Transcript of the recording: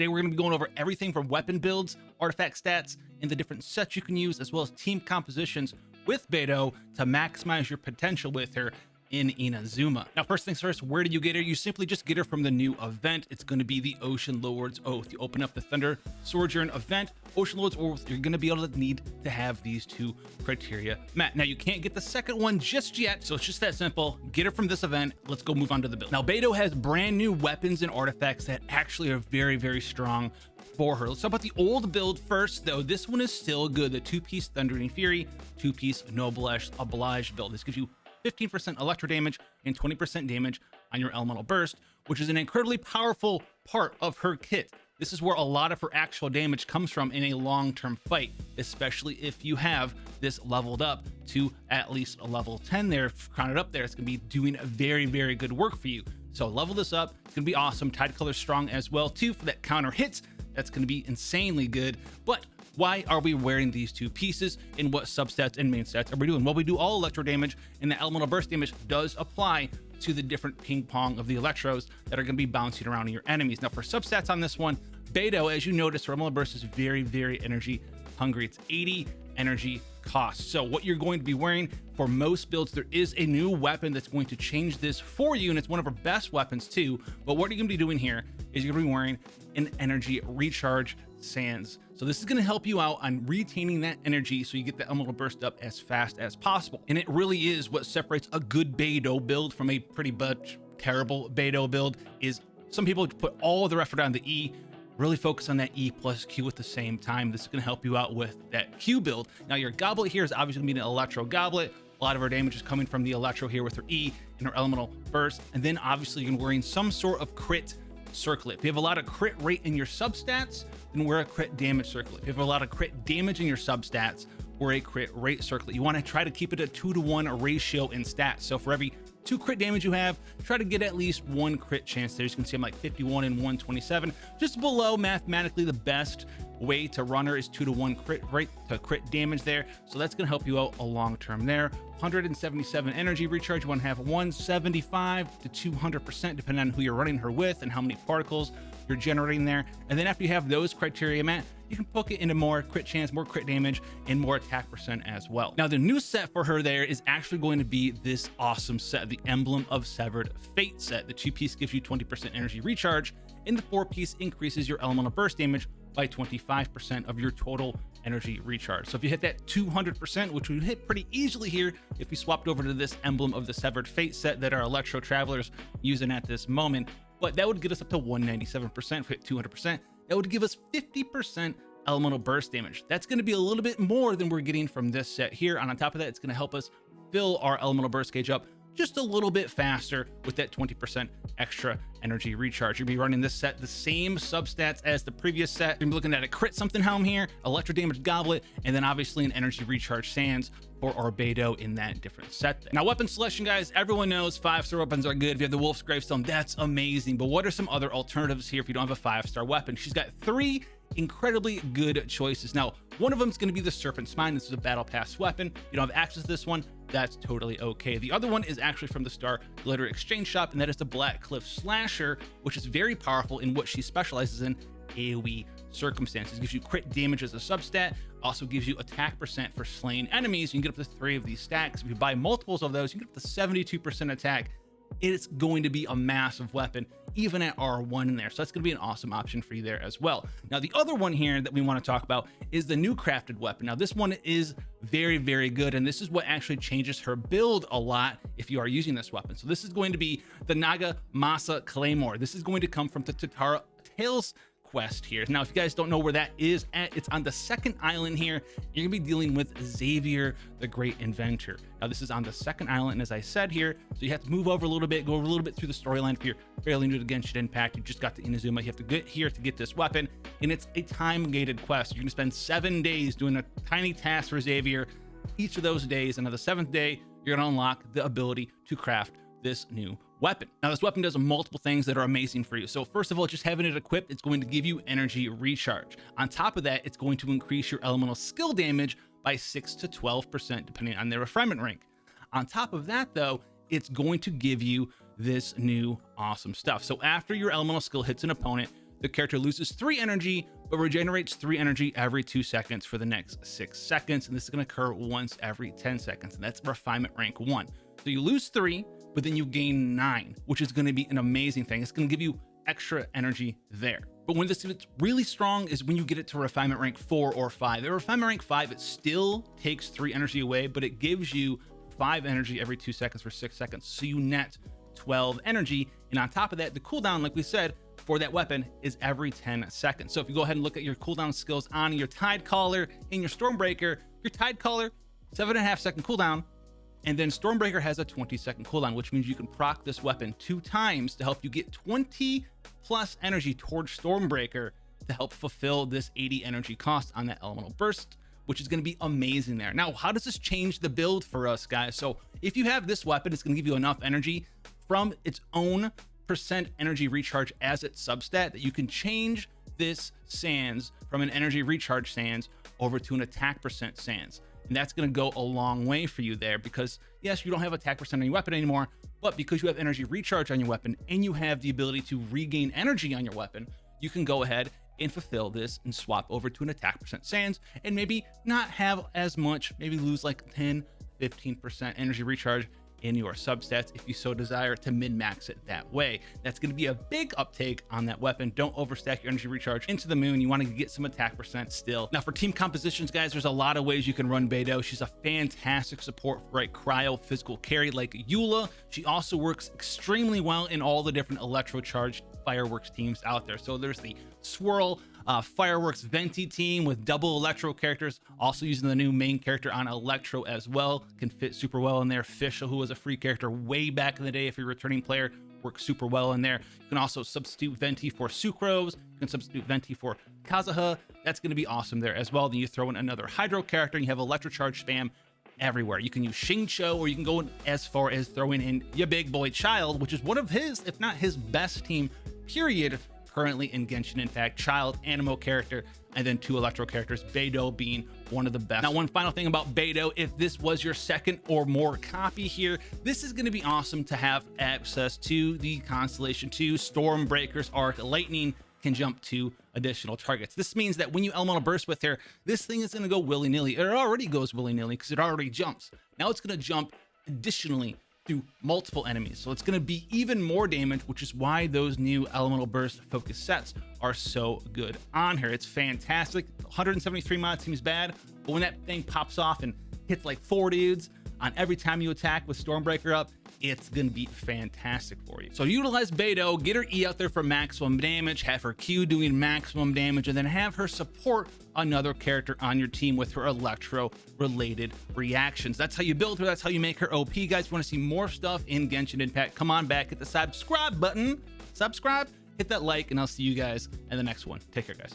Today we're going to be going over everything from weapon builds, artifact stats, and the different sets you can use, as well as team compositions with Beidou to maximize your potential with her in Inazuma. Now, first things first, where do you get her? You simply just get her from the new event. It's going to be the Ocean Lord's Oath. You open up the Thunder Sojourn event, Ocean Lord's Oath, you're going to be able to need to have these two criteria met. Now, you can't get the second one just yet, so it's just that simple. Get her from this event. Let's go move on to the build. Now, Beidou has brand new weapons and artifacts that actually are very, very strong for her. Let's talk about the old build first, though. This one is still good. The two-piece Thundering Fury, two-piece Noblesse Oblige build. This gives you 15% electro damage and 20% damage on your elemental burst, which is an incredibly powerful part of her kit. This is where a lot of her actual damage comes from in a long-term fight, especially if you have this leveled up to at least a level 10 there, crowned up there. It's going to be doing a very, very good work for you. So level this up. It's going to be awesome. Tide Color strong as well, too, for that counter hits. That's going to be insanely good. But why are we wearing these two pieces, and what substats and main stats are we doing? Well, we do all electro damage, and the elemental burst damage does apply to the different ping pong of the electros that are going to be bouncing around in your enemies. Now, for substats on this one, Beidou, as you notice, her elemental burst is very, very energy hungry. It's 80 energy cost. So what you're going to be wearing for most builds, there is a new weapon that's going to change this for you, and it's one of our best weapons too. But what you're going to be doing here is you're going to be wearing an energy recharge sands. So this is going to help you out on retaining that energy so you get the elemental burst up as fast as possible. And it really is what separates a good Beidou build from a pretty much terrible Beidou build. Is some people put all of their effort on the E, really focus on that E plus Q at the same time. This is going to help you out with that Q build. Now, your goblet here is obviously going to be an electro goblet. A lot of her damage is coming from the electro here with her E and her elemental burst. And then obviously you're wearing some sort of crit circlet. If you have a lot of crit rate in your substats, then wear a crit damage circlet. If you have a lot of crit damage in your substats, wear a crit rate circlet. You want to try to keep it a 2-to-1 ratio in stats. So for every 2 crit damage you have, try to get at least 1 crit chance there. As you can see, I'm like 51 and 127, just below mathematically the best way to run her is 2-to-1 crit rate to crit damage there. So that's going to help you out a long term there. 177 energy recharge. You want to have 175 to 200% depending on who you're running her with and how many particles you're generating there. And then after you have those criteria met, you can poke it into more crit chance, more crit damage, and more attack percent as well. Now, the new set for her there is actually going to be this awesome set, the Emblem of Severed Fate set. The 2-piece gives you 20% energy recharge, and the 4-piece increases your elemental burst damage by 25% of your total energy recharge. So if you hit that 200%, which we hit pretty easily here if we swapped over to this Emblem of the Severed Fate set that our Electro Travelers using at this moment, but that would get us up to 197%. If we hit 200%, that would give us 50% elemental burst damage. That's going to be a little bit more than we're getting from this set here. And on top of that, it's going to help us fill our elemental burst gauge up just a little bit faster with that 20% extra energy recharge. You'll be running this set the same substats as the previous set. You're looking at a crit something helm here, electro damage goblet, and then obviously an energy recharge sands for our Beidou in that different set. Now, weapon selection, guys, everyone knows 5-star weapons are good. If you have the Wolf's Gravestone, that's amazing. But what are some other alternatives here if you don't have a 5-star weapon? She's got 3 incredibly good choices. Now, one of them is going to be the Serpent Spine. This is a battle pass weapon. You don't have access to this one, that's totally okay. The other one is actually from the Star Glitter Exchange Shop, and that is the Black Cliff Slasher, which is very powerful in what she specializes in, AoE circumstances. It gives you crit damage as a substat, also gives you attack percent for slain enemies. You can get up to 3 of these stacks. If you buy multiples of those, you can get up to 72% attack. It's going to be a massive weapon, even at R1 in there. So that's going to be an awesome option for you there as well. Now, the other one here that we want to talk about is the new crafted weapon. Now, this one is very, very good, and this is what actually changes her build a lot if you are using this weapon. So this is going to be the Naga Masa Claymore. This is going to come from the Tatara Tales quest here. Now, if you guys don't know where that is at, it's on the second island here. You're gonna be dealing with Xavier, the Great Inventor. Now, this is on the second island, and as I said here, so you have to move over a little bit, go over a little bit through the storyline. If you're fairly new to Genshin Impact, you just got to Inazuma, you have to get here to get this weapon, and it's a time-gated quest. You're gonna spend 7 days doing a tiny task for Xavier each of those days, and on the 7th day, you're gonna unlock the ability to craft this new weapon. Now, this weapon does multiple things that are amazing for you. So first of all, just having it equipped, it's going to give you energy recharge. On top of that, it's going to increase your elemental skill damage by 6 to 12%, depending on their refinement rank. On top of that, though, it's going to give you this new awesome stuff. So after your elemental skill hits an opponent, the character loses 3 energy, but regenerates 3 energy every 2 seconds for the next 6 seconds. And this is going to occur once every 10 seconds. And that's refinement rank 1. So you lose 3, but then you gain 9, which is going to be an amazing thing. It's going to give you extra energy there. But when this gets really strong is when you get it to refinement rank 4 or 5. At refinement rank 5, it still takes 3 energy away, but it gives you 5 energy every 2 seconds for 6 seconds. So you net 12 energy. And on top of that, the cooldown, like we said, for that weapon is every 10 seconds. So if you go ahead and look at your cooldown skills on your Tide Caller and your Stormbreaker, your Tide Caller, 7.5 second cooldown, and then Stormbreaker has a 20-second cooldown, which means you can proc this weapon 2 times to help you get 20 plus energy towards Stormbreaker to help fulfill this 80 energy cost on that elemental burst, which is going to be amazing there. Now, how does this change the build for us, guys? So if you have this weapon, it's going to give you enough energy from its own percent energy recharge as its substat that you can change this Sands from an energy recharge Sands over to an attack percent Sands. And that's going to go a long way for you there because, yes, you don't have attack percent on your weapon anymore, but because you have energy recharge on your weapon and you have the ability to regain energy on your weapon, you can go ahead and fulfill this and swap over to an attack percent Sands and maybe not have as much, maybe lose like 10, 15% energy recharge in your substats if you so desire to min-max it that way. That's going to be a big uptake on that weapon. Don't overstack your energy recharge into the moon. You want to get some attack percent still. Now for team compositions, guys, there's a lot of ways you can run Beidou. She's a fantastic support for cryo physical carry like Eula. She also works extremely well in all the different electro charged fireworks teams out there. So there's the Swirl Fireworks Venti team with double electro characters, also using the new main character on electro as well, can fit super well in there. Fischl, who was a free character way back in the day if you're a returning player, works super well in there. You can also substitute Venti for Sucrose, you can substitute Venti for Kazuha. That's going to be awesome there as well. Then you throw in another hydro character and you have electro charge spam everywhere. You can use Xingqiu, or you can go as far as throwing in your big boy Child, which is one of his, if not his best team, period, currently in Genshin Impact. Child, Animo character, and then 2 electro characters, Beidou being one of the best. Now, one final thing about Beidou, if this was your second or more copy here, this is going to be awesome to have access to the Constellation 2 Stormbreaker's Arc. Lightning can jump to additional targets. This means that when you elemental burst with her, this thing is going to go willy-nilly. It already goes willy-nilly because it already jumps. Now it's going to jump additionally through multiple enemies, so it's going to be even more damage, which is why those new elemental burst focus sets are so good on her. It's fantastic. 173 mod seems bad, but when that thing pops off and hits like 4 dudes on every time you attack with Stormbreaker up, it's gonna be fantastic for you. So utilize Beidou, get her E out there for maximum damage, have her Q doing maximum damage, and then have her support another character on your team with her electro related reactions. That's how you build her, that's how you make her OP. Guys, if you want to see more stuff in Genshin Impact, come on back, hit the subscribe button, hit that like, and I'll see you guys in the next one. Take care, guys.